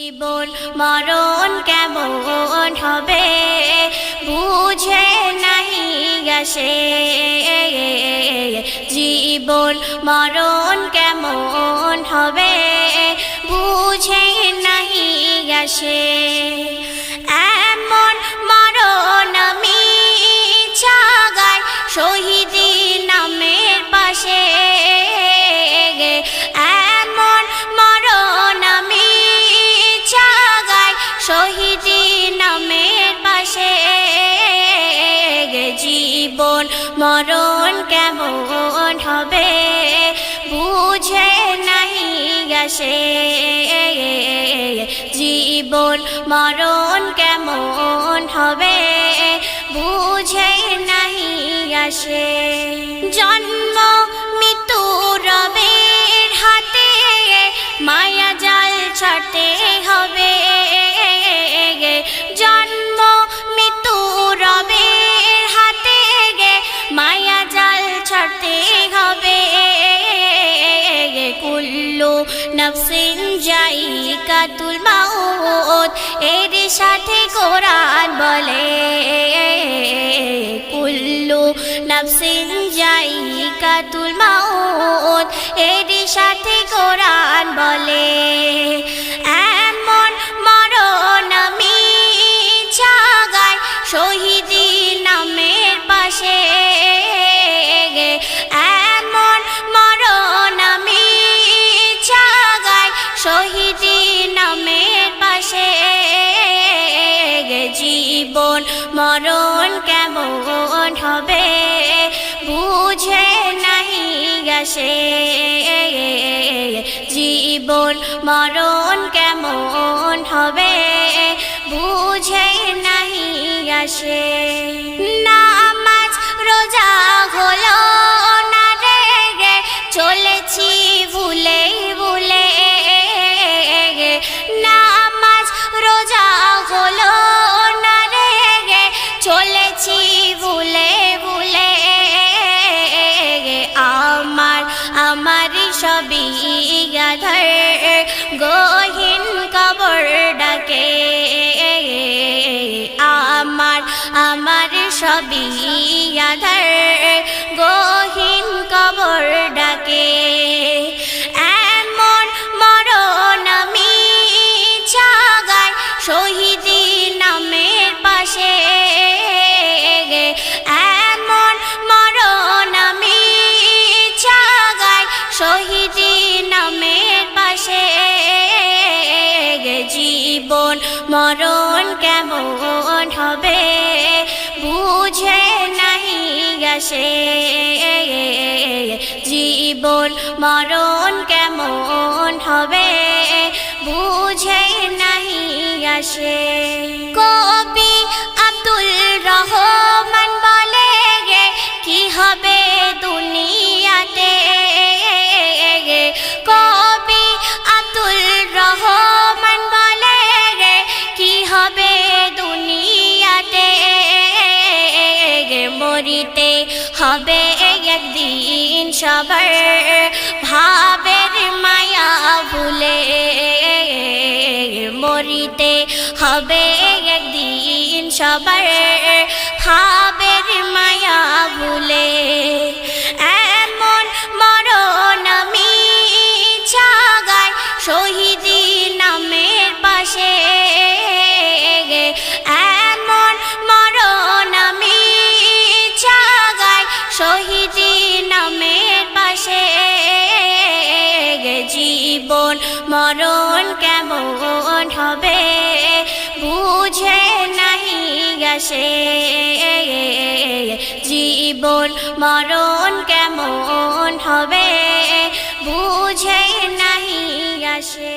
জীবন মরণ কেমন হবে বুঝে নাহি আসে, জীবন মরণ কেমন হবে বুঝে নাহি আসে। এমন মরণ আমি চাগাই শহীদি নামের পাশে, এমন মরণ আমি চাগাই শহীদি নামের পাশে। জীবন মরণ কেমন হবে বুঝে নাহি আসে, জীবন মরণ কেমন হবে বুঝে নাহি আসে। জন্ম মৃত্যু রবের হাতে মায়া জাল ছাড়তে হবে, জন্ম মৃত্যু রবের হাতে মায়া জাল ছাড়তে হবে। কুল্লু নফসিন যায়িকাতুল মাউত এর সাথে কোরআন বলে, কুল্লু নফসিন যায়িকাতুল মাউত এর সাথে কোরআন বলে। এমন মরণ আমি চাগাই শহীদি নামের পাশে, এমন মরণ আমি চাগাই শহীদি নামের পাশে। জীবন মরণ কেমন হবে বুঝে নাহি আসে, জীবন মরণ কেমন হবে বুঝে নাহি আসে। নামাজ রোজা হলো না রে চলেছি ভুলে ভুলে, নামাজ রোজা হলো না রে চলেছি ভুলে ভুলে। আমার সবই আধার গহীন কবর ডাকে, আমার সবই আধার গহীন কবর ডাকে। এমন মরণ আমি চাগাই শহীদি নামের পাশে, এমন মরণ আমি চাগাই শহীদি নামের পাশে। জীবন মরণ কেমন হবে বুঝে নাহি আসে, জীবন মরণ কেমন হবে বুঝে নাহি আসে। কবি আব্দুল রহমান বলে কি হবে দুনিয়াতে, কবি আব্দুল রহমান বলে কি হবে দুনিয়াতে। মরিতে হবে একদিন সবার ভাবের মায়া ভুলে, মরিতে হবে একদিন সবার ভাবের মায়া ভুলে। এমন মরণ আমি চাগাই শহীদি নামের পাশে, এমন মরণ আমি চাগাই শহীদি নামের পাশে। জীবন মরণ কেমন হবে বুঝে নাহি আসে, জীবন মরণ কেমন হবে বুঝে নাহি আসে।